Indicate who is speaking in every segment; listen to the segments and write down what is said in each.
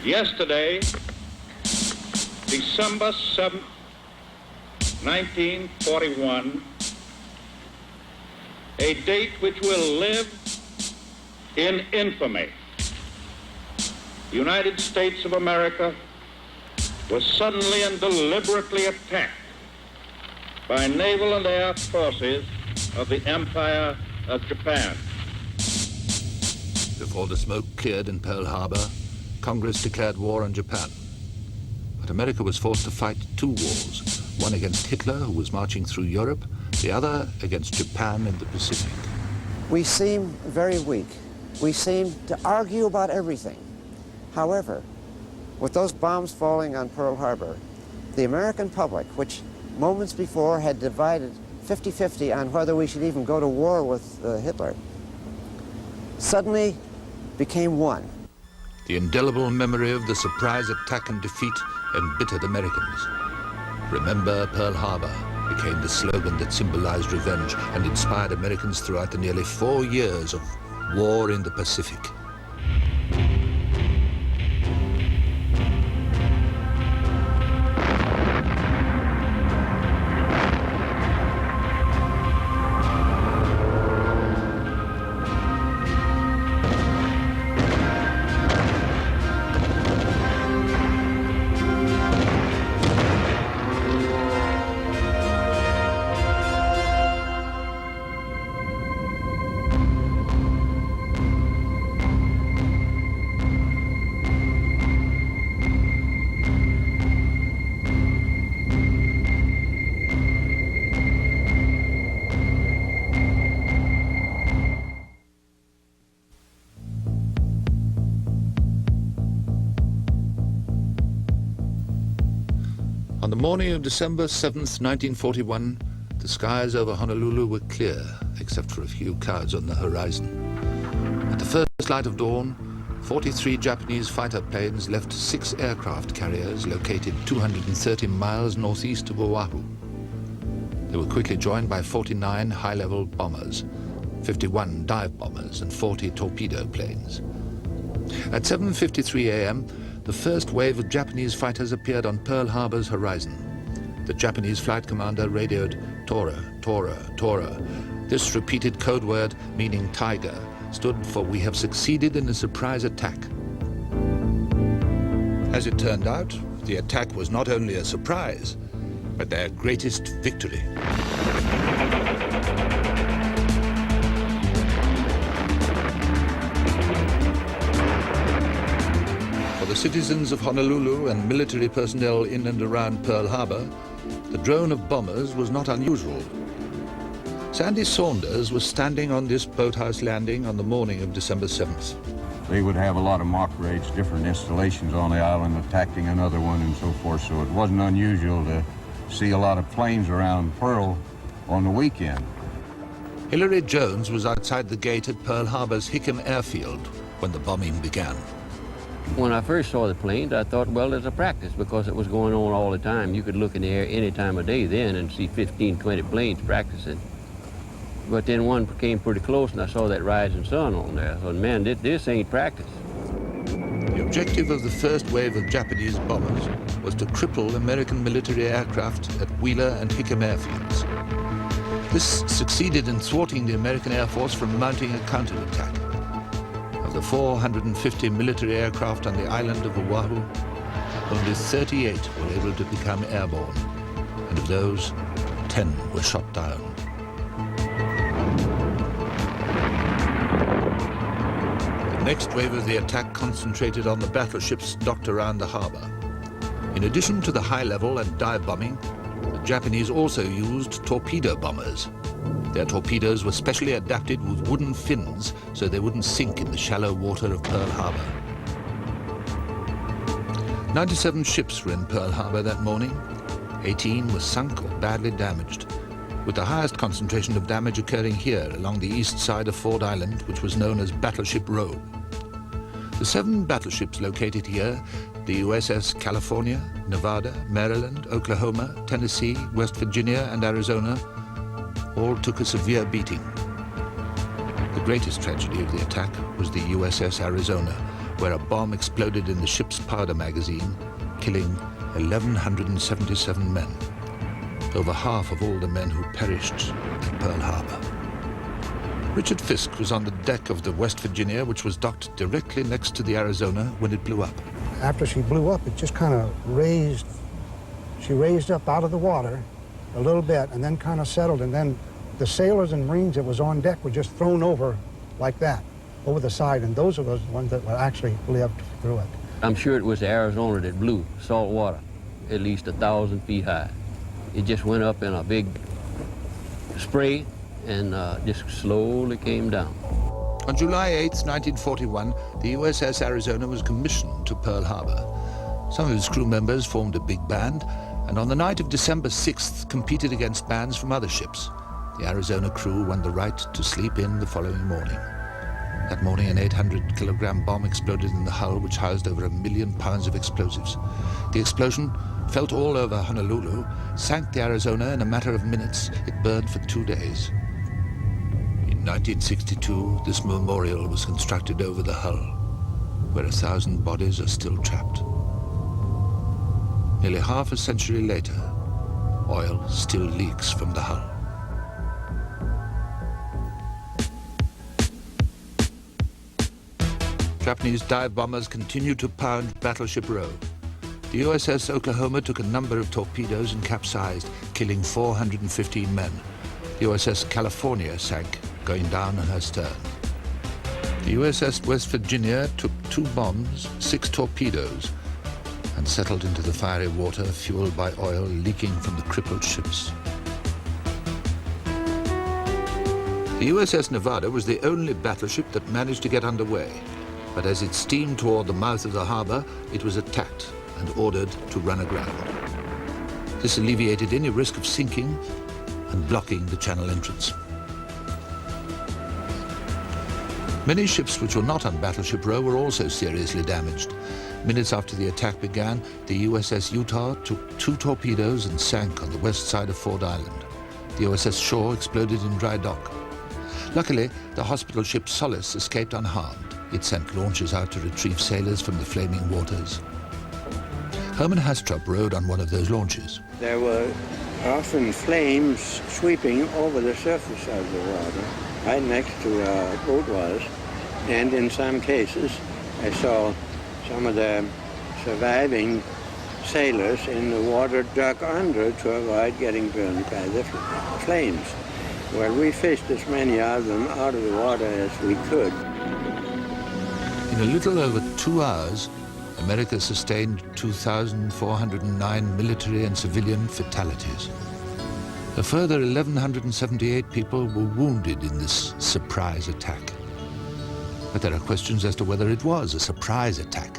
Speaker 1: Yesterday, December 7th, 1941, a date which will live in infamy. The United States of America was suddenly and deliberately attacked by naval and air forces of the Empire of Japan.
Speaker 2: Before the smoke cleared in Pearl Harbor, Congress declared war on Japan. But America was forced to fight two wars, one against Hitler, who was marching through Europe, the other against Japan in the Pacific.
Speaker 3: We seem very weak. We seem to argue about everything. However, with those bombs falling on Pearl Harbor, the American public, which moments before had divided 50-50 on whether we should even go to war with Hitler, suddenly became one.
Speaker 2: The indelible memory of the surprise attack and defeat embittered Americans. Remember Pearl Harbor became the slogan that symbolized revenge and inspired Americans throughout the nearly 4 years of war in the Pacific. On the morning of December 7th, 1941, the skies over Honolulu were clear, except for a few clouds on the horizon. At the first light of dawn, 43 Japanese fighter planes left 6 aircraft carriers located 230 miles northeast of Oahu. They were quickly joined by 49 high-level bombers, 51 dive bombers, and 40 torpedo planes. At 7:53 a.m., the first wave of Japanese fighters appeared on Pearl Harbor's horizon. The Japanese flight commander radioed, "Tora, Tora, Tora." This repeated code word, meaning tiger, stood for "We have succeeded in a surprise attack." As it turned out, the attack was not only a surprise, but their greatest victory. For the citizens of Honolulu and military personnel in and around Pearl Harbor, the drone of bombers was not unusual. Sandy Saunders was standing on this boathouse landing on the morning of December 7th.
Speaker 4: They would have a lot of mock raids, different installations on the island, attacking another one and so forth, so it wasn't unusual to see a lot of planes around Pearl on the weekend.
Speaker 2: Hillary Jones was outside the gate at Pearl Harbor's Hickam Airfield when the bombing began.
Speaker 5: When I first saw the planes, I thought, well, it's a practice because it was going on all the time. You could look in the air any time of day then and see 15, 20 planes practicing. But then one came pretty close and I saw that rising sun on there. I thought, man, this ain't practice.
Speaker 2: The objective of the first wave of Japanese bombers was to cripple American military aircraft at Wheeler and Hickam airfields. This succeeded in thwarting the American Air Force from mounting a counterattack. Of the 450 military aircraft on the island of Oahu, only 38 were able to become airborne, and of those, 10 were shot down. The next wave of the attack concentrated on the battleships docked around the harbor. In addition to the high-level and dive bombing, the Japanese also used torpedo bombers. Their torpedoes were specially adapted with wooden fins so they wouldn't sink in the shallow water of Pearl Harbor. 97 ships were in Pearl Harbor that morning. 18 were sunk or badly damaged, with the highest concentration of damage occurring here along the east side of Ford Island, which was known as Battleship Row. The 7 battleships located here, the USS California, Nevada, Maryland, Oklahoma, Tennessee, West Virginia, and Arizona, all took a severe beating. The greatest tragedy of the attack was the USS Arizona, where a bomb exploded in the ship's powder magazine, killing 1,177 men, over half of all the men who perished at Pearl Harbor. Richard Fisk was on the deck of the West Virginia, which was docked directly next to the Arizona when it blew up.
Speaker 6: After she blew up, it just kind of raised, she raised up out of the water a little bit and then kind of settled, and then the sailors and Marines that was on deck were just thrown over like that, over the side, and those are those ones that actually lived through it.
Speaker 5: I'm sure it was the Arizona that blew, salt water, at least 1,000 feet high. It just went up in a big spray and just slowly came down.
Speaker 2: On July 8, 1941, the USS Arizona was commissioned to Pearl Harbor. Some of its crew members formed a big band, and on the night of December 6th, competed against bands from other ships. The Arizona crew won the right to sleep in the following morning. That morning, an 800-kilogram bomb exploded in the hull, which housed over 1 million pounds of explosives. The explosion, felt all over Honolulu, sank the Arizona in a matter of minutes. It burned for 2 days. In 1962, this memorial was constructed over the hull, where 1,000 bodies are still trapped. Nearly half a century later, oil still leaks from the hull. Japanese dive bombers continued to pound Battleship Row. The USS Oklahoma took a number of torpedoes and capsized, killing 415 men. The USS California sank, going down on her stern. The USS West Virginia took 2 bombs, 6 torpedoes, and settled into the fiery water, fueled by oil leaking from the crippled ships. The USS Nevada was the only battleship that managed to get underway. But as it steamed toward the mouth of the harbor, it was attacked and ordered to run aground. This alleviated any risk of sinking and blocking the channel entrance. Many ships which were not on Battleship Row were also seriously damaged. Minutes after the attack began, the USS Utah took 2 torpedoes and sank on the west side of Ford Island. The USS Shaw exploded in dry dock. Luckily, the hospital ship Solace escaped unharmed. It sent launches out to retrieve sailors from the flaming waters. Herman Hastrup rode on one of those launches.
Speaker 7: There were often flames sweeping over the surface of the water, right next to where our boat was. And in some cases, I saw some of the surviving sailors in the water duck under to avoid getting burned by the flames. Well, we fished as many of them out of the water as we could.
Speaker 2: In a little over 2 hours, America sustained 2,409 military and civilian fatalities. A further 1,178 people were wounded in this surprise attack. But there are questions as to whether it was a surprise attack.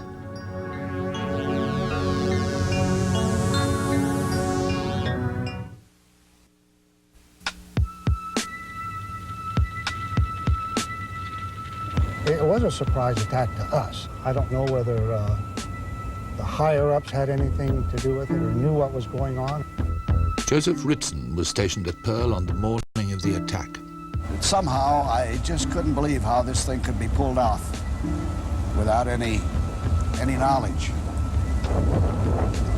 Speaker 6: It was a surprise attack to us. I don't know whether the higher-ups had anything to do with it or knew what was going on.
Speaker 2: Joseph Ritson was stationed at Pearl on the morning of the attack.
Speaker 8: Somehow, I just couldn't believe how this thing could be pulled off without any knowledge.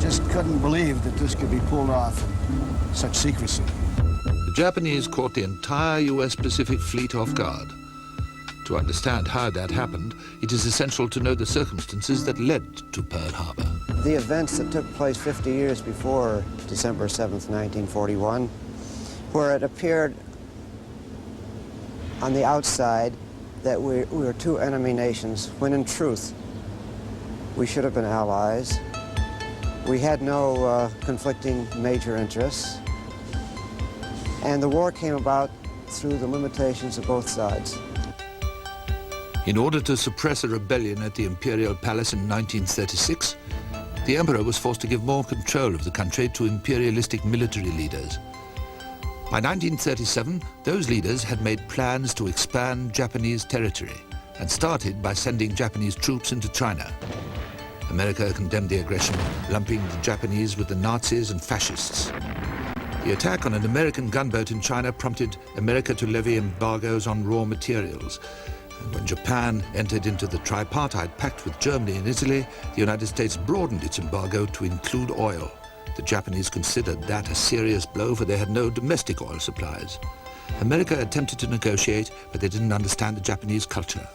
Speaker 8: Just couldn't believe that this could be pulled off in such secrecy.
Speaker 2: The Japanese caught the entire U.S. Pacific Fleet off guard. To understand how that happened, it is essential to know the circumstances that led to Pearl Harbor.
Speaker 3: The events that took place 50 years before December 7th, 1941, where it appeared on the outside that we were 2 enemy nations, when in truth, we should have been allies. We had no conflicting major interests, and the war came about through the limitations of both sides.
Speaker 2: In order to suppress a rebellion at the Imperial Palace in 1936, the Emperor was forced to give more control of the country to imperialistic military leaders. By 1937, those leaders had made plans to expand Japanese territory and started by sending Japanese troops into China. America condemned the aggression, lumping the Japanese with the Nazis and fascists. The attack on an American gunboat in China prompted America to levy embargoes on raw materials, And when Japan entered into the tripartite pact with Germany and Italy, the United States broadened its embargo to include oil. The Japanese considered that a serious blow, for they had no domestic oil supplies. America attempted to negotiate, but they didn't understand the Japanese culture.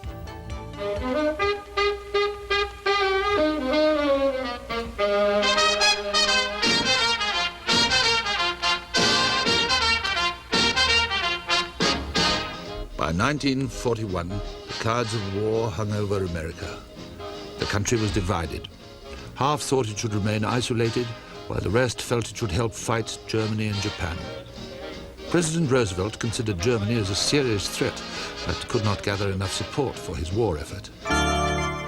Speaker 2: By 1941, the clouds of war hung over America. The country was divided. Half thought it should remain isolated, while the rest felt it should help fight Germany and Japan. President Roosevelt considered Germany as a serious threat, but could not gather enough support for his war effort.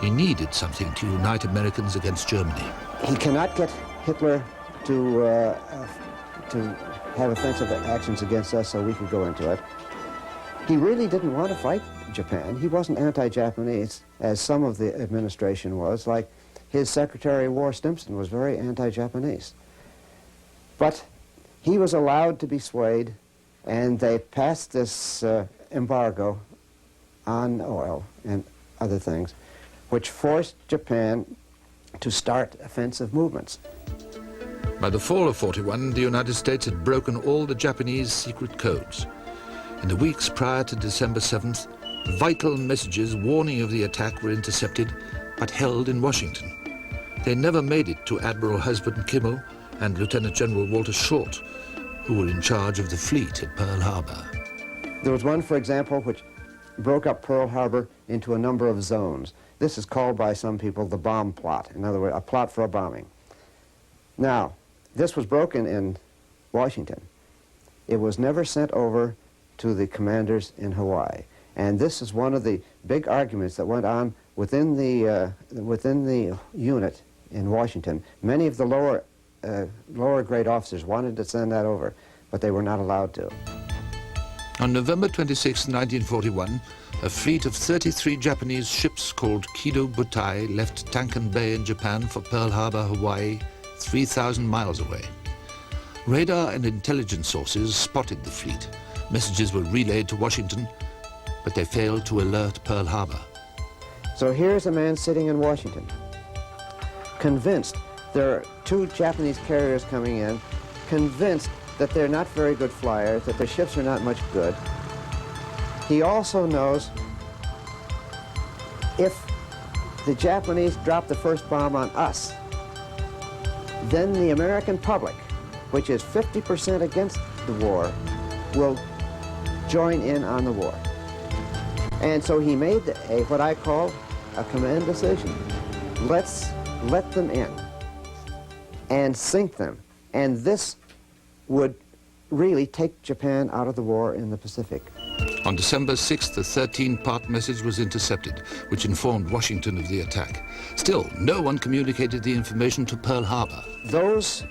Speaker 2: He needed something to unite Americans against Germany.
Speaker 3: He cannot get Hitler to have offensive actions against us so we could go into it. He really didn't want to fight Japan. He wasn't anti-Japanese, as some of the administration was, like his Secretary of War Stimson was very anti-Japanese. But he was allowed to be swayed, and they passed this embargo on oil and other things, which forced Japan to start offensive movements.
Speaker 2: By the fall of 41, the United States had broken all the Japanese secret codes. In the weeks prior to December 7th, vital messages warning of the attack were intercepted, but held in Washington. They never made it to Admiral Husband Kimmel and Lieutenant General Walter Short, who were in charge of the fleet at Pearl Harbor.
Speaker 3: There was one, for example, which broke up Pearl Harbor into a number of zones. This is called by some people the bomb plot, in other words, a plot for a bombing. Now, this was broken in Washington. It was never sent over to the commanders in Hawaii. And this is one of the big arguments that went on within the unit in Washington. Many of the lower grade officers wanted to send that over, but they were not allowed to.
Speaker 2: On November 26, 1941, a fleet of 33 Japanese ships called Kido Butai left Tankan Bay in Japan for Pearl Harbor, Hawaii, 3,000 miles away. Radar and intelligence sources spotted the fleet. Messages were relayed to Washington, but they failed to alert Pearl Harbor.
Speaker 3: So here's a man sitting in Washington, convinced there are 2 Japanese carriers coming in, convinced that they're not very good flyers, that their ships are not much good. He also knows if the Japanese drop the first bomb on us, then the American public, which is 50% against the war, will join in on the war. And so he made what I call a command decision. Let's let them in and sink them. And this would really take Japan out of the war in the Pacific.
Speaker 2: On December 6th, a 13-part message was intercepted, which informed Washington of the attack. Still, no one communicated the information to Pearl Harbor.
Speaker 3: Those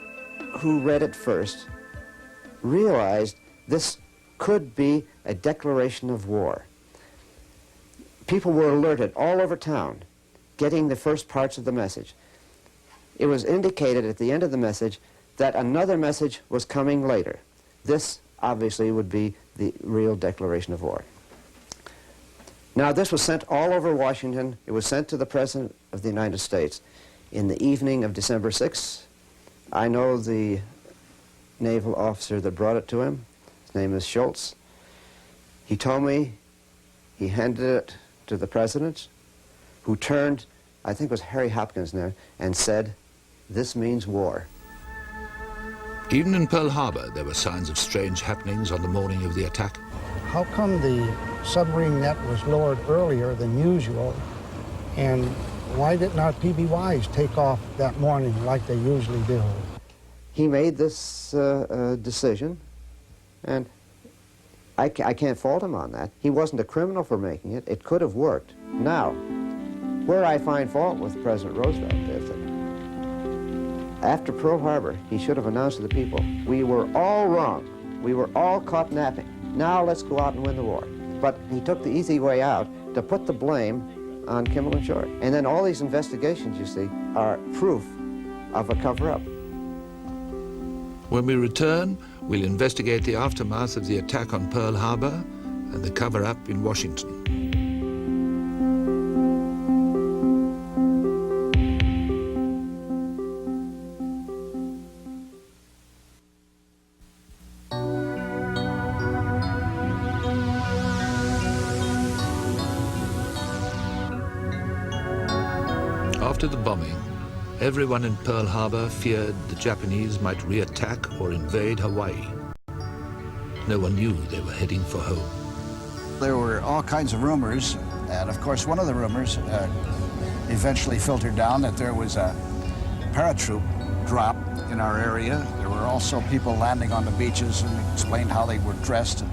Speaker 3: who read it first realized this could be a declaration of war. People were alerted all over town, getting the first parts of the message. It was indicated at the end of the message that another message was coming later. This, obviously, would be the real declaration of war. Now, this was sent all over Washington. It was sent to the President of the United States in the evening of December 6th. I know the naval officer that brought it to him. His name is Schultz. He told me he handed it to the President, who turned, I think it was Harry Hopkins now, and said, "This means war."
Speaker 2: Even in Pearl Harbor, there were signs of strange happenings on the morning of the attack.
Speaker 6: How come the submarine net was lowered earlier than usual, and why did not PBYs take off that morning like they usually do?
Speaker 3: He made this decision, and I can't fault him on that. He wasn't a criminal for making it. It could have worked. Now, where I find fault with President Roosevelt is that after Pearl Harbor, he should have announced to the people, we were all wrong. We were all caught napping. Now let's go out and win the war. But he took the easy way out to put the blame on Kimmel and Short. And then all these investigations, you see, are proof of a cover-up.
Speaker 2: When we return, we'll investigate the aftermath of the attack on Pearl Harbor and the cover-up in Washington. After the bombing, everyone in Pearl Harbor feared the Japanese might re-attack or invade Hawaii. No one knew they were heading for home.
Speaker 8: There were all kinds of rumors, and of course one of the rumors eventually filtered down that there was a paratroop drop in our area. There were also people landing on the beaches and explained how they were dressed. And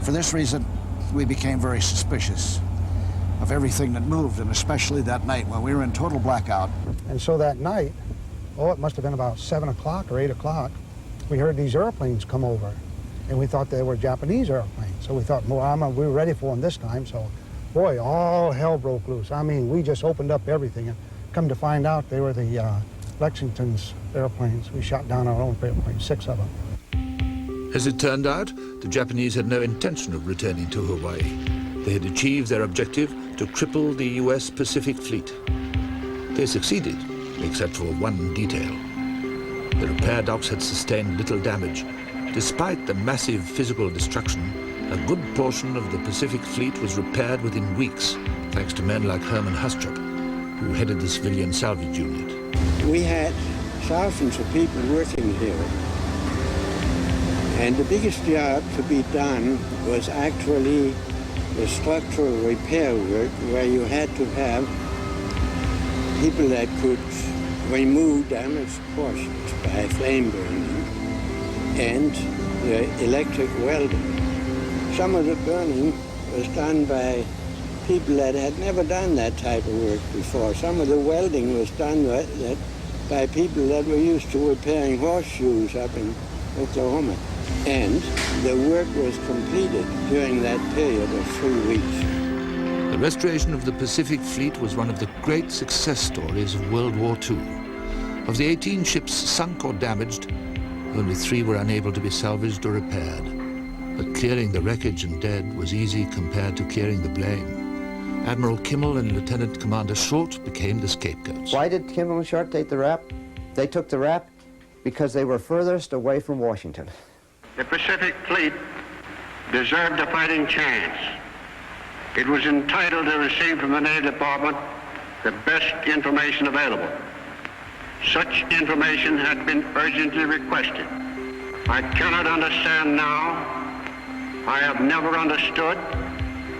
Speaker 8: for this reason, we became very suspicious of everything that moved, and especially that night when we were in total blackout.
Speaker 6: And so that night, it must have been about 7 o'clock or 8 o'clock, we heard these airplanes come over, and we thought they were Japanese airplanes. So we thought, well, we were ready for them this time, so boy, all hell broke loose. I mean, we just opened up everything, and come to find out they were the Lexington's airplanes. We shot down our own airplanes, 6 of them.
Speaker 2: As it turned out, the Japanese had no intention of returning to Hawaii. They had achieved their objective to cripple the US Pacific Fleet. They succeeded, except for one detail. The repair docks had sustained little damage. Despite the massive physical destruction, a good portion of the Pacific Fleet was repaired within weeks, thanks to men like Herman Hustrup, who headed the civilian salvage unit.
Speaker 7: We had thousands of people working here, and the biggest job to be done was actually the structural repair work, where you had to have people that could remove damaged portions by flame burning and the electric welding. Some of the burning was done by people that had never done that type of work before. Some of the welding was done by people that were used to repairing horseshoes up in Oklahoma. And the work was completed during that period of 3 weeks.
Speaker 2: The restoration of the Pacific Fleet was one of the great success stories of World War II. Of the 18 ships sunk or damaged, only 3 were unable to be salvaged or repaired. But clearing the wreckage and dead was easy compared to clearing the blame. Admiral Kimmel and Lieutenant Commander Short became the scapegoats.
Speaker 3: Why did Kimmel and Short take the rap? They took the rap because they were furthest away from Washington.
Speaker 9: The Pacific Fleet deserved a fighting chance. It was entitled to receive from the Navy Department the best information available. Such information had been urgently requested. I cannot understand now. I have never understood.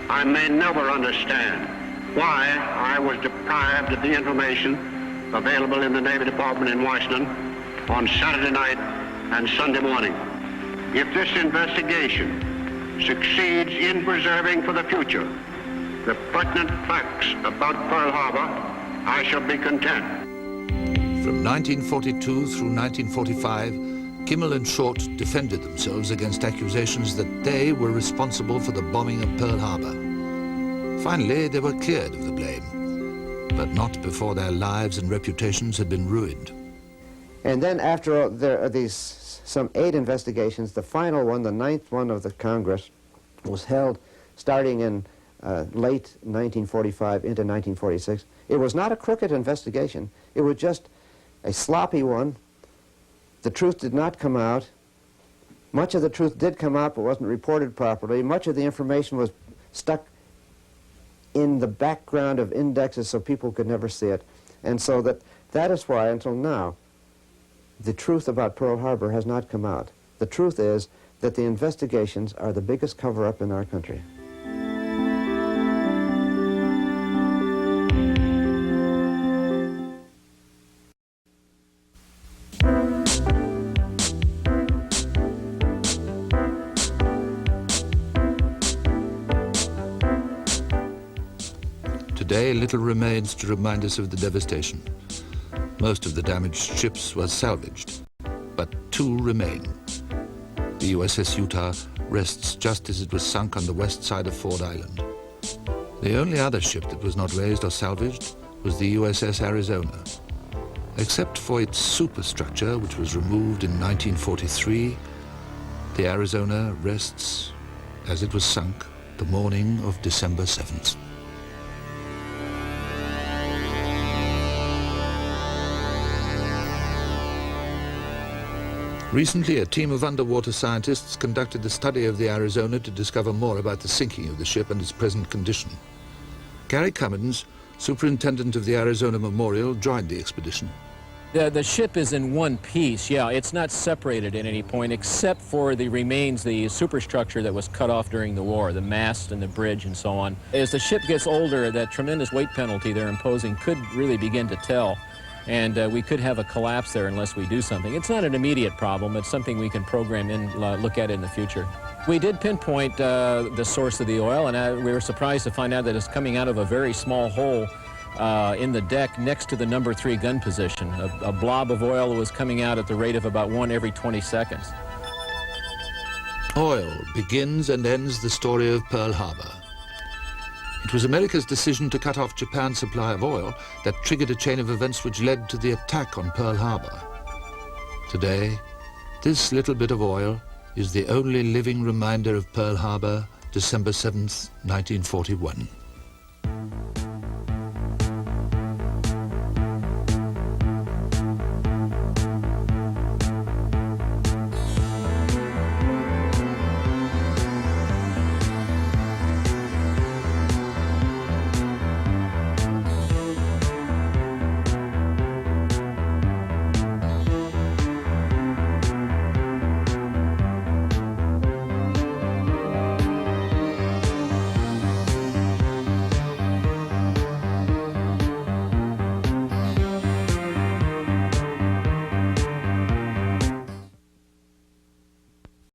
Speaker 9: I may never understand why I was deprived of the information available in the Navy Department in Washington on Saturday night and Sunday morning. If this investigation succeeds in preserving for the future the pertinent facts about Pearl Harbor, I shall be content.
Speaker 2: From 1942 through 1945, Kimmel and Short defended themselves against accusations that they were responsible for the bombing of Pearl Harbor. Finally, they were cleared of the blame, but not before their lives and reputations had been ruined.
Speaker 3: And then after some 8 investigations, the final one, the 9th one of the Congress, was held starting in late 1945 into 1946. It was not a crooked investigation. It was just a sloppy one. The truth did not come out. Much of the truth did come out, but wasn't reported properly. Much of the information was stuck in the background of indexes so people could never see it. And so that is why, until now, the truth about Pearl Harbor has not come out. The truth is that the investigations are the biggest cover-up in our country.
Speaker 2: Today, little remains to remind us of the devastation. Most of the damaged ships were salvaged, but 2 remain. The USS Utah rests just as it was sunk on the west side of Ford Island. The only other ship that was not raised or salvaged was the USS Arizona. Except for its superstructure, which was removed in 1943, the Arizona rests as it was sunk the morning of December 7th. Recently, a team of underwater scientists conducted the study of the Arizona to discover more about the sinking of the ship and its present condition. Gary Cummins superintendent of the Arizona Memorial, joined the expedition.
Speaker 10: The ship is in one piece, yeah. It's not separated at any point except for the remains, the superstructure that was cut off during the war, the mast and the bridge and so on. As the ship gets older, that tremendous weight penalty they're imposing could really begin to tell, and we could have a collapse there unless we do something. It's not an immediate problem. It's something we can program in, look at in the future. We did pinpoint the source of the oil, and we were surprised to find out that it's coming out of a very small hole in the deck next to the number 3 gun position. A blob of oil was coming out at the rate of about 1 every 20 seconds.
Speaker 2: Oil begins and ends the story of Pearl Harbor. It was America's decision to cut off Japan's supply of oil that triggered a chain of events which led to the attack on Pearl Harbor. Today, this little bit of oil is the only living reminder of Pearl Harbor, December 7th, 1941.